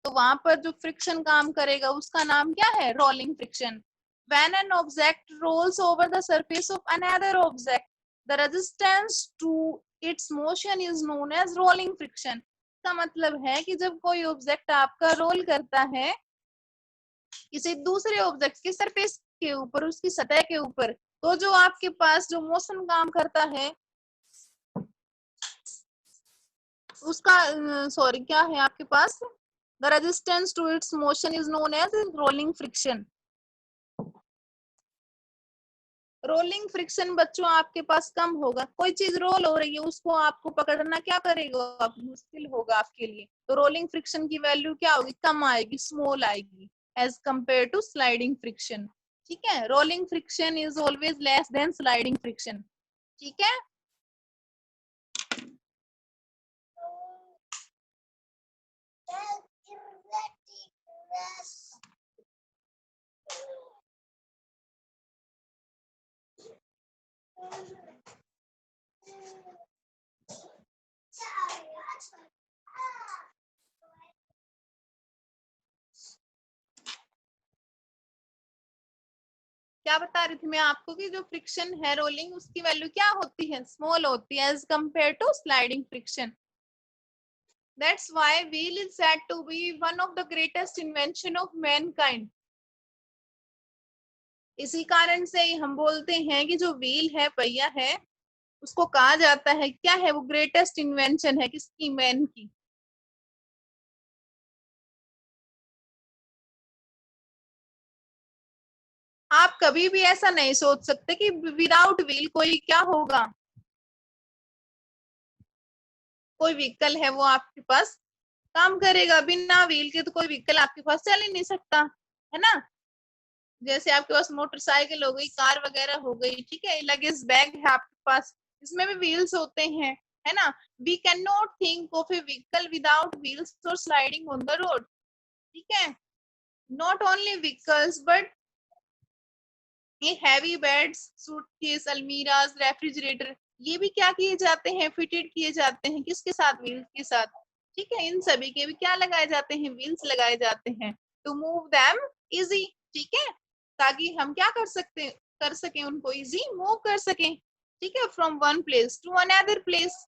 तो वहां पर जो फ्रिक्शन काम करेगा उसका नाम क्या है? Rolling friction. When an object rolls over the surface of another object, the resistance to its motion is known as rolling friction. का मतलब है कि जब कोई ऑब्जेक्ट आपका रोल करता है किसी दूसरे ऑब्जेक्ट की सरफेस के ऊपर, उसकी सतह के ऊपर, तो जो आपके पास जो मोशन काम करता है उसका सॉरी क्या है आपके पास? The resistance to its motion is known as rolling friction. Rolling friction बच्चों आपके पास कम होगा। कोई चीज रोल हो रही है उसको आपको पकड़ना क्या करेगा? आप मुश्किल होगा आपके लिए। तो रोलिंग फ्रिक्शन की वैल्यू क्या होगी? कम आएगी, स्मॉल आएगी as compare to sliding friction. ठीक है, rolling friction is always less than sliding friction. ठीक है, क्या बता रही थी मैं आपको कि जो फ्रिक्शन है रोलिंग उसकी वैल्यू क्या होती है? स्मॉल होती है as compare to sliding friction. That's why wheel is said to be one of the greatest invention of mankind. इसी कारण से हम बोलते हैं कि जो व्हील है, पहिया है, उसको कहा जाता है क्या है? वो ग्रेटेस्ट इन्वेंशन है। किसकी? मैन की। आप कभी भी ऐसा नहीं सोच सकते कि विदाउट व्हील कोई क्या होगा। कोई व्हीकल है वो आपके पास काम करेगा, बिना व्हील के तो कोई व्हीकल आपके पास चल ही नहीं सकता, है ना? जैसे आपके पास मोटरसाइकिल हो गई, कार वगैरह हो गई, ठीक है, लगेज बैग है आपके पास, इसमें भी व्हील्स होते हैं, है ना? We can not think of a vehicle without wheels और स्लाइडिंग ऑन द रोड। ठीक है, नॉट ओनली व्हीकल्स बट ये heavy beds, suitcase, almirahs, refrigerator, ये भी क्या किए जाते हैं? फिटेड किए जाते हैं। किसके साथ? व्हील्स के साथ। ठीक है, इन सभी के भी क्या लगाए जाते हैं? व्हील्स लगाए जाते हैं टू मूव देम इजी। ठीक है, ताकि हम क्या कर सकें उनको इजी मूव कर सकें। ठीक है, from one place to another place.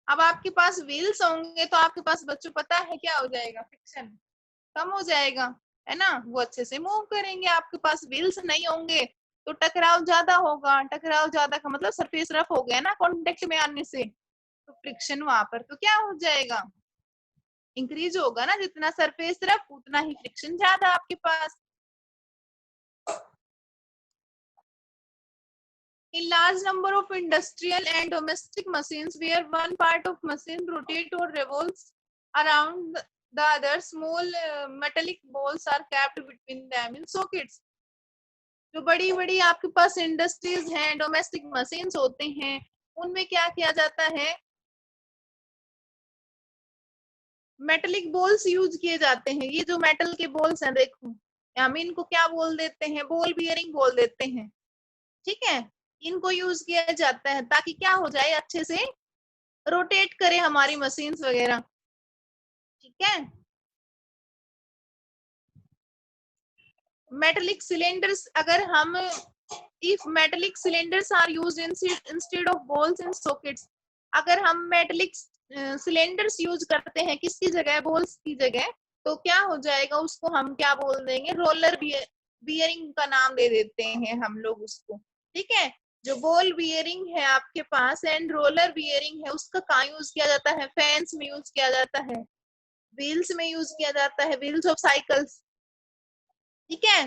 अब आपके पास व्हील्स होंगे तो आपके पास बच्चों पता है क्या हो जाएगा? फ्रिक्शन कम हो जाएगा, है ना? वो अच्छे से मूव करेंगे। आपके पास व्हील्स नहीं होंगे तो टकराव ज्यादा होगा। टकराव ज्यादा का मतलब सरफेस रफ हो गया ना कांटेक्ट में आने से, तो फ्रिक्शन वहां पर तो क्या हो जाएगा? इंक्रीज होगा ना। जितना सरफेस रफ उतना ही फ्रिक्शन ज्यादा आपके पास। In large number of industrial and domestic machines where one part of machine rotates or revolves around the other, small metallic balls are kept between them in sockets. जो बड़ी बड़ी आपके पास industries हैं, domestic machines होते हैं, उनमें क्या किया जाता है? मेटलिक बॉल्स यूज किए जाते हैं। ये जो मेटल के बॉल्स हैं देखो, हम इनको क्या बोल देते हैं? बॉल बियरिंग बोल देते हैं। ठीक है, इनको यूज किया जाता है ताकि क्या हो जाए? अच्छे से रोटेट करे हमारी मशीन्स वगैरह। ठीक है, मेटलिक सिलेंडर्स, अगर हम if metallic cylinders are used instead of balls in sockets, अगर हम मेटलिक सिलेंडर्स यूज करते हैं किसकी जगह? बॉल्स की जगह, तो क्या हो जाएगा? उसको हम क्या बोल देंगे? रोलर बियरिंग का नाम दे देते हैं हम लोग उसको। ठीक है, जो बॉल बियरिंग है आपके पास एंड रोलर बियरिंग है, उसका कहाँ यूज किया जाता है? फैंस में यूज किया जाता है, व्हील्स में यूज किया जाता है, व्हील्स ऑफ साइकिल्स। ठीक है,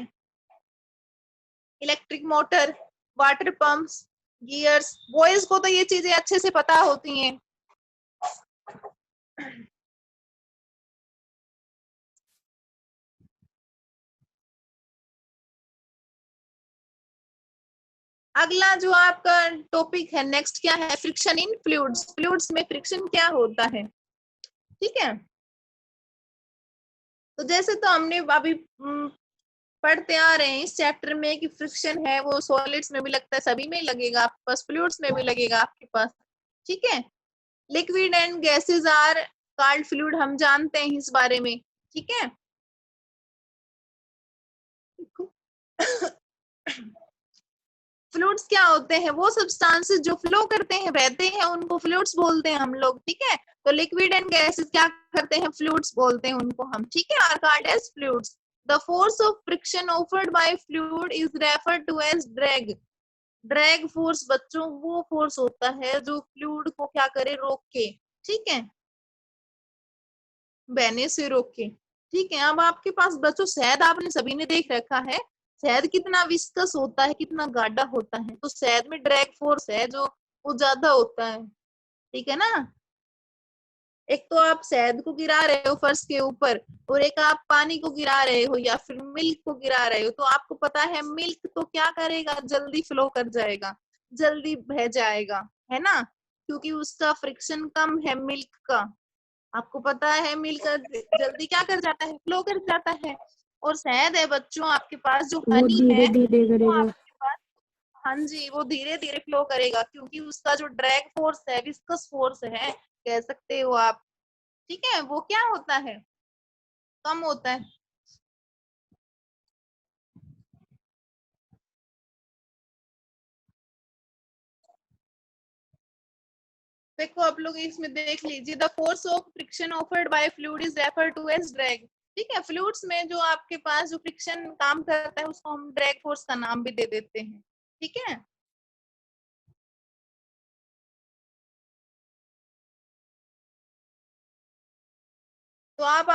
electric motor, water pumps, gears. Boys को तो ये चीजें अच्छे से पता होती हैं। अगला जो आपका टॉपिक है नेक्स्ट क्या है? फ्रिक्शन इन फ्लूइड्स। फ्लूइड्स में फ्रिक्शन क्या होता है? ठीक है, तो जैसे तो हमने अभी पढ़ते आ रहे हैं इस चैप्टर में कि फ्रिक्शन है वो सॉलिड्स में भी लगता है, सभी में लगेगा आपके पास, फ्लूइड्स में भी लगेगा आपके पास। ठीक है, liquid and gases are called fluid हम जानते हैं इस बारे में, ठीक है। फ्लूइड्स क्या होते हैं? वो सब्सटेंसेस जो फ्लो करते हैं, बहते हैं, उनको फ्लूइड्स बोलते हैं हम लोग, ठीक है। तो लिक्विड एंड गैसेस क्या करते हैं? फ्लूइड्स बोलते हैं उनको हम, ठीक है, are called as fluids. The force of friction offered by fluid is referred to as drag. Drag force बच्चों वो फोर्स होता है जो फ्लूइड को क्या करे? रोके, ठीक है, बहने से रोके, ठीक है। अब आपके पास बच्चों शहद आपने सभी ने देख रखा है, शहद कितना विस्कस होता है, कितना गाढ़ा होता है, तो शहद में ड्रैग फोर्स है जो वो ज्यादा होता है, ठीक है ना। एक तो आप शहद को गिरा रहे हो फर्श के ऊपर, और एक आप पानी को गिरा रहे हो या फिर मिल्क को गिरा रहे हो, तो आपको पता है मिल्क तो क्या करेगा? जल्दी फ्लो कर जाएगा, जल्दी बह जाएगा, है ना, क्योंकि उसका फ्रिक्शन कम है मिल्क का। आपको पता है मिल्क जल्दी क्या कर जाता है? फ्लो कर जाता है। और शहद है बच्चों आपके पास, जो वो हनी धीरे है धीरे वो करेगा। आपके पास, हाँ जी, वो धीरे धीरे फ्लो करेगा, क्योंकि उसका जो ड्रैग फोर्स है, विस्कस फोर्स है कह सकते हो आप, ठीक है, वो क्या होता है? कम होता है। देखो आप लोग इसमें देख लीजिए, the force of friction offered by fluid is refer to as drag, ठीक है। फ्लूइड्स में जो आपके पास जो फ्रिक्शन काम करता है उसको हम ड्रैग फोर्स का नाम भी दे देते हैं, ठीक है। तो आप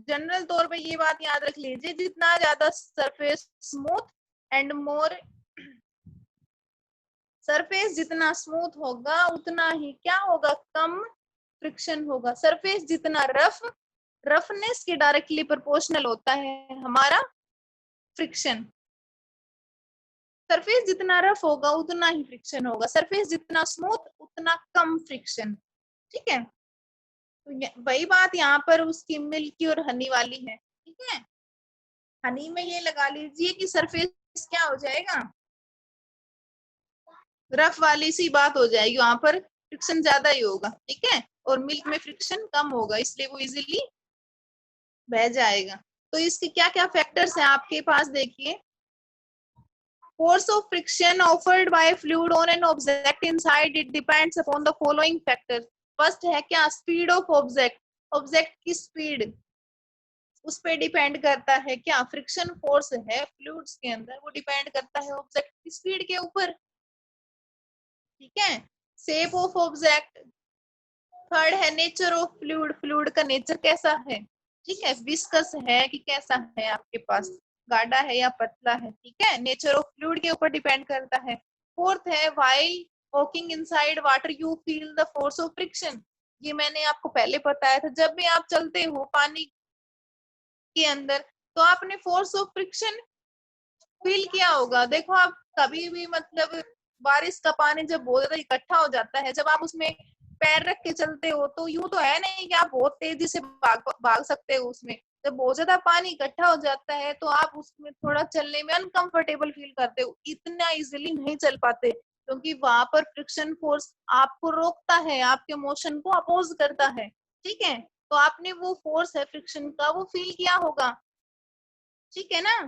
जनरल तौर पे ये बात याद रख लीजिए, जितना ज्यादा surface smooth and more, surface जितना स्मूथ होगा उतना ही क्या होगा? कम फ्रिक्शन होगा। सरफेस जितना रफ, रफनेस के डायरेक्टली प्रोपोर्शनल होता है हमारा फ्रिक्शन। सरफेस जितना रफ होगा उतना ही फ्रिक्शन होगा, सरफेस जितना स्मूथ उतना कम फ्रिक्शन, ठीक है। तो वही बात यहाँ पर उसकी मिल्की और हनी वाली है, ठीक है। हनी में ये लगा लीजिए कि सरफेस क्या हो जाएगा? रफ वाली सी बात हो जाएगी, वहां पर फ्रिक्शन ज्यादा ही होगा, ठीक है, और मिल्क में फ्रिक्शन कम होगा, इसलिए वो इजीली बह जाएगा। तो इसके क्या क्या फैक्टर्स हैं आपके पास? देखिए, force of friction offered by a fluid on an object inside it depends upon the following factors। First है क्या? स्पीड ऑफ ऑब्जेक्ट, ऑब्जेक्ट की स्पीड उस पे डिपेंड करता है। क्या फ्रिक्शन फोर्स है फ्लूइड्स के अंदर, वो डिपेंड करता है ऑब्जेक्ट की स्पीड के ऊपर, ठीक है। शेप ऑफ ऑब्जेक्ट, थर्ड है नेचर ऑफ फ्लूइड, फ्लूइड का नेचर कैसा है, ठीक है, विस्कस है कि कैसा है आपके पास, गाढ़ा है या पतला है, ठीक है, नेचर ऑफ फ्लूइड के ऊपर डिपेंड करता है। फोर्थ है while walking inside water you feel the force of friction. ये मैंने आपको पहले बताया था, जब भी आप चलते हो पानी के अंदर तो आपने फोर्स ऑफ फ्रिक्शन फील किया होगा। देखो आप कभी भी मतलब बारिश का पानी जब बहुत ज्यादा इकट्ठा हो जाता है, जब आप उसमें पैर रख के चलते हो तो यूं तो है नहीं कि आप बहुत तेजी से भाग सकते हो उसमें। जब बहुत ज्यादा पानी इकट्ठा हो जाता है तो आप उसमें थोड़ा चलने में अनकंफर्टेबल फील करते हो, इतना इजीली नहीं चल पाते, क्योंकि वहां पर फ्रिक्शन फोर्स आपको रोकता है, आपके मोशन को अपोज करता है, ठीक है। तो आपने वो फोर्स है फ्रिक्शन का वो फील किया होगा, ठीक है ना।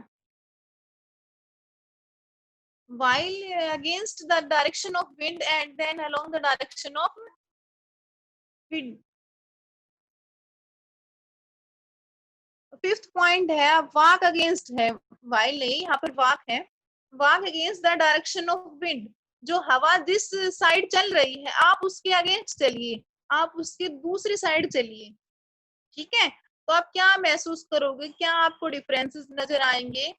while against the direction of wind and then along the direction of wind। Fifth point है वॉक अगेंस्ट है, while नहीं, यहाँ पर वॉक है, walk against the direction of wind. जो हवा जिस साइड चल रही है आप उसके अगेंस्ट चलिए, आप उसके दूसरी साइड चलिए, ठीक है। तो आप क्या महसूस करोगे? क्या आपको डिफरेंसेस नजर आएंगे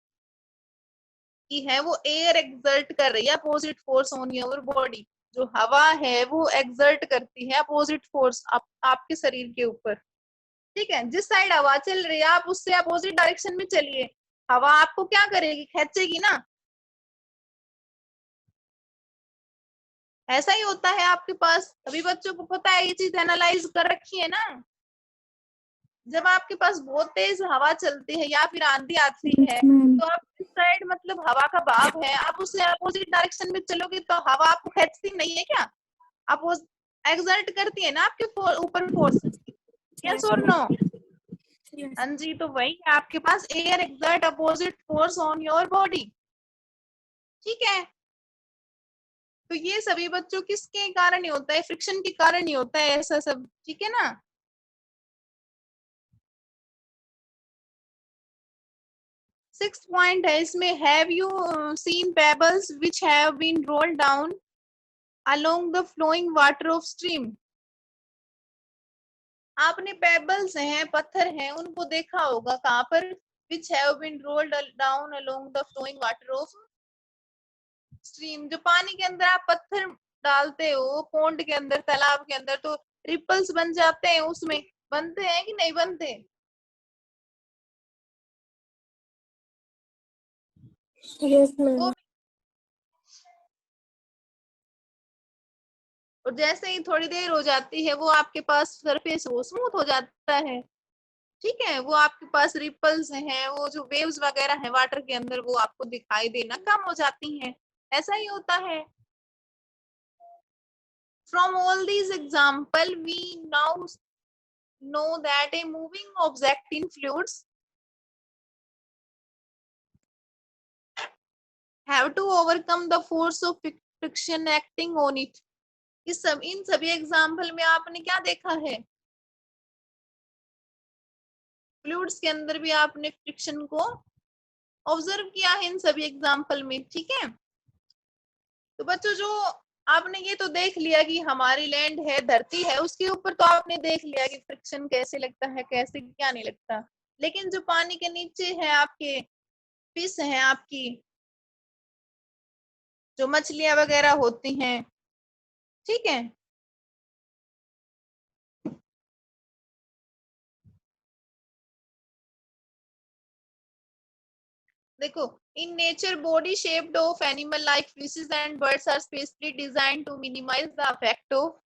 कि है वो एयर एक्सर्ट कर रही है opposite force on your body, जो हवा है वो एक्सर्ट करती है अपोजिट फोर्स आपके शरीर के ऊपर, ठीक है। जिस साइड हवा चल रही है आप उससे अपोजिट डायरेक्शन में चलिए, हवा आपको क्या करेगी? खेचेगी ना। ऐसा ही होता है आपके पास, अभी बच्चों को पता है, ये चीज एनालाइज कर रखी है ना। जब आपके पास बहुत तेज हवा चलती है या फिर आंधी आती है तो आप इस साइड मतलब हवा का भाव है, आप उससे अपोजिट डायरेक्शन में चलोगे तो हवा आपको खेचती नहीं है क्या? अपोज एक्सर्ट करती है ना आपके ऊपर फोर्स, यस और नो? हाँ जी, तो वही आपके पास air exert opposite force on your body, ठीक है। तो ये सभी बच्चों किसके कारण ही होता है? फ्रिक्शन के कारण ही होता है ऐसा सब, ठीक है ना। सिक्स्थ पॉइंट है इसमें, have you seen pebbles which have been rolled down along the flowing water of stream? आपने पेबल्स हैं, पत्थर हैं, उनको देखा होगा कहाँ पर? Which have been rolled down along the flowing water of stream. जो पानी के अंदर आप पत्थर डालते हो, पोंड के अंदर, तालाब के अंदर, तो रिपल्स बन जाते हैं उसमें, बनते हैं कि नहीं बनते? यस वो मैम। और जैसे ही थोड़ी देर हो जाती है, वो आपके पास सरफेस वो स्मूथ हो जाता है, ठीक है। वो आपके पास रिपल्स हैं, वो जो वेव्स वगैरह है वाटर के अंदर, वो आपको दिखाई देना कम हो जाती हैं, ऐसा ही होता है। From all these example, we now know that a moving object in fluids have to overcome the force of friction acting on it. इन सभी एग्जाम्पल में आपने क्या देखा है? फ्लूइड्स के अंदर भी आपने फ्रिक्शन को ऑब्जर्व किया है इन सभी एग्जाम्पल में, ठीक है। तो बच्चों, जो आपने ये तो देख लिया कि हमारी लैंड है, धरती है, उसके ऊपर तो आपने देख लिया कि फ्रिक्शन कैसे लगता है, कैसे क्या नहीं लगता। लेकिन जो पानी के नीचे है आपके, फिश है आपकी, जो मछलियां वगैरह होती हैं, ठीक है। देखो, in nature body shaped of animal like fishes and birds are specially designed to minimize the effect of.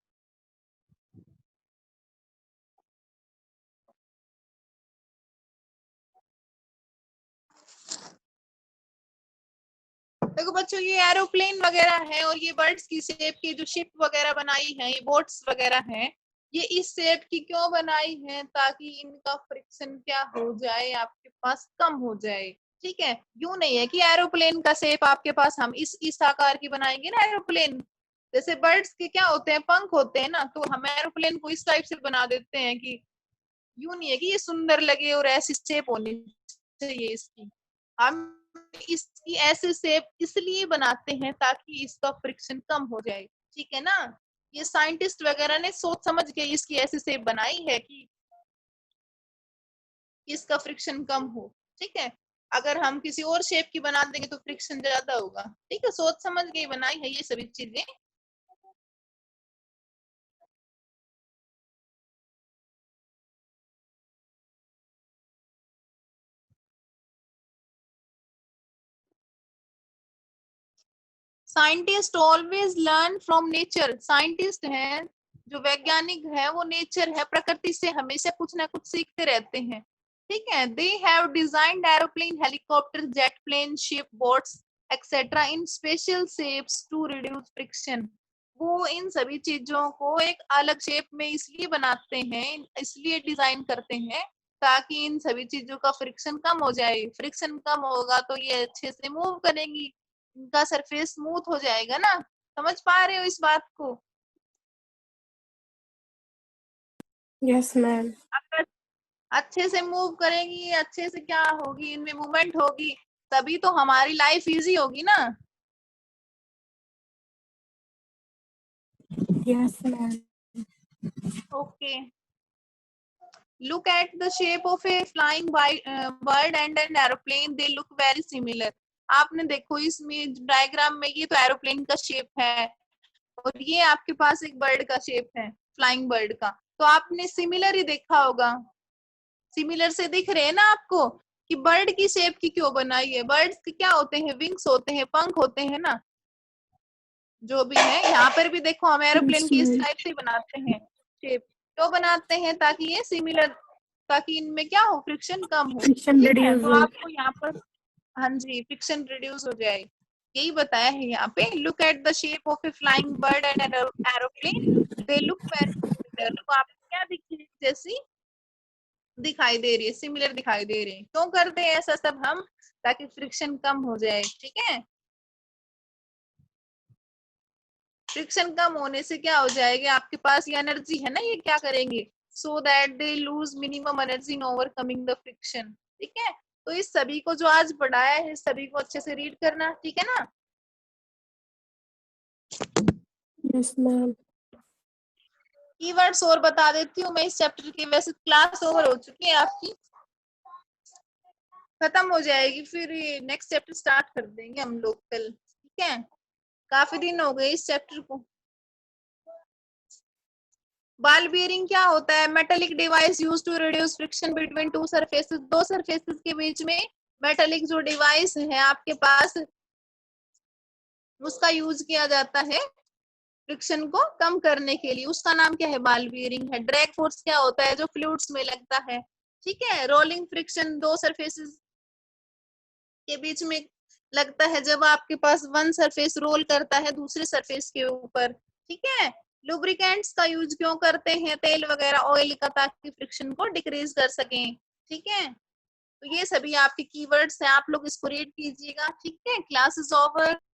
देखो बच्चों, ये एरोप्लेन वगैरह है और ये बर्ड्स की शेप की जो शिप वगैरह बनाई है, ये बोट्स वगैरह हैं, ये इस शेप की क्यों बनाई है? ताकि इनका फ्रिक्शन क्या हो जाए, आपके पास कम हो जाए, ठीक है। यूं नहीं है कि एरोप्लेन का शेप आपके पास हम इस आकार की बनाएंगे ना एरोप्लेन। जैसे बर्ड्स के क्या होते हैं, पंख होते हैं ना, तो हम एरोप्लेन को इस टाइप से बना देते हैं कि यूं नहीं है कि ये सुंदर लगे और ऐसी शेप होनी चाहिए इसकी। हम इसकी ऐसे शेप इसलिए बनाते हैं ताकि इसका फ्रिक्शन कम हो जाए, ठीक है ना। ये साइंटिस्ट वगैरह ने सोच समझ के इसकी ऐसी शेप बनाई है कि इसका फ्रिक्शन कम हो, ठीक है। अगर हम किसी और शेप की बना देंगे तो फ्रिक्शन ज्यादा होगा, ठीक है। सोच समझ के बनाई है ये सभी चीजें। Scientist always learn from nature. Scientist हैं, जो वैज्ञानिक है, वो नेचर है, प्रकृति से हमेशा कुछ ना कुछ सीखते रहते हैं, ठीक है। They have designed aeroplane, helicopter, jet plane, ship, boats etcetera in special shapes to reduce friction. वो इन सभी चीजों को एक अलग शेप में इसलिए बनाते हैं, इसलिए डिजाइन करते हैं ताकि इन सभी चीजों का फ्रिक्शन कम हो जाए। फ्रिक्शन कम होगा तो ये अच्छे से मूव करेंगी, इनका सरफेस स्मूथ हो जाएगा ना। समझ पा रहे हो इस बात को? Yes ma'am. अगर अच्छे से मूव करेंगी, अच्छे से क्या होगी, इनमें मूवमेंट होगी, तभी तो हमारी लाइफ इजी होगी ना। Yes ma'am. Okay, look at the shape of A flying bird and an aeroplane, they look very similar. आपने देखो इसमें डायग्राम में, ये तो एरोप्लेन का शेप है और ये आपके पास एक बर्ड का शेप है, फ्लाइंग बर्ड का। तो आपने सिमिलर ही देखा होगा, सिमिलर से दिख रहे हैं ना आपको कि बर्ड की शेप की क्यों बनाई है। बर्ड्स के क्या होते हैं, विंग्स होते हैं, पंख होते हैं ना, जो भी है। यहाँ पर भी देखो, हम एरोप्लेन यस की इस मैम। टाइप से बनाते हैं शेप, क्यों बनाते हैं? ताकि ये सिमिलर, ताकि इनमें क्या हो, फ्रिक्शन कम हो, फ्रिक्शन ठीक है। रिड्यूस तो हो। आपको यहाँ पर, हाँ जी, फ्रिक्शन रिड्यूस हो जाए, यही बताया है यहाँ पे। Look at the shape of A flying bird and an aeroplane, they look very similar. तो आपको क्या दिखी जैसी? दिखाई दे रही है, सिमिलर दिखाई दे रहे हैं। क्यों करते हैं ऐसा सब हम? ताकि फ्रिक्शन कम हो जाए, ठीक है। फ्रिक्शन कम होने से क्या हो जाएगा, आपके पास ये एनर्जी है ना, ये क्या करेंगे, so that they lose minimum energy in overcoming the friction, ठीक है। तो इस सभी को जो आज पढ़ाया है, सभी को अच्छे से रीड करना, ठीक है ना। Yes, ma'am. कीवर्ड्स और बता देती हूँ मैं इस चैप्टर की, वैसे क्लास ओवर हो चुकी है आपकी, खत्म हो जाएगी, फिर नेक्स्ट चैप्टर स्टार्ट कर देंगे हम लोग कल, ठीक है। काफी दिन हो गए इस चैप्टर को। बॉल बियरिंग क्या होता है? Metallic device use to reduce friction between two surfaces, दो सरफेसेस के बीच में मेटेलिक जो डिवाइस है आपके पास, उसका यूज किया जाता है फ्रिक्शन को कम करने के लिए, उसका नाम क्या है? बॉल बियरिंग है। ड्रैग फोर्स क्या होता है? जो फ्लूइड्स में लगता है, ठीक है। रोलिंग फ्रिक्शन दो सरफेसेस के बीच में लगता है, जब आपके पास वन सरफेस रोल करता है दूसरे सरफेस के ऊपर, ठीक है। लुब्रिकेंट्स का यूज क्यों करते हैं, तेल वगैरह, ऑयल का, ताकि फ्रिक्शन को डिक्रीज कर सकें, ठीक है। तो ये सभी आपके कीवर्ड्स हैं, आप लोग इसको रीड कीजिएगा, ठीक है। Class is over.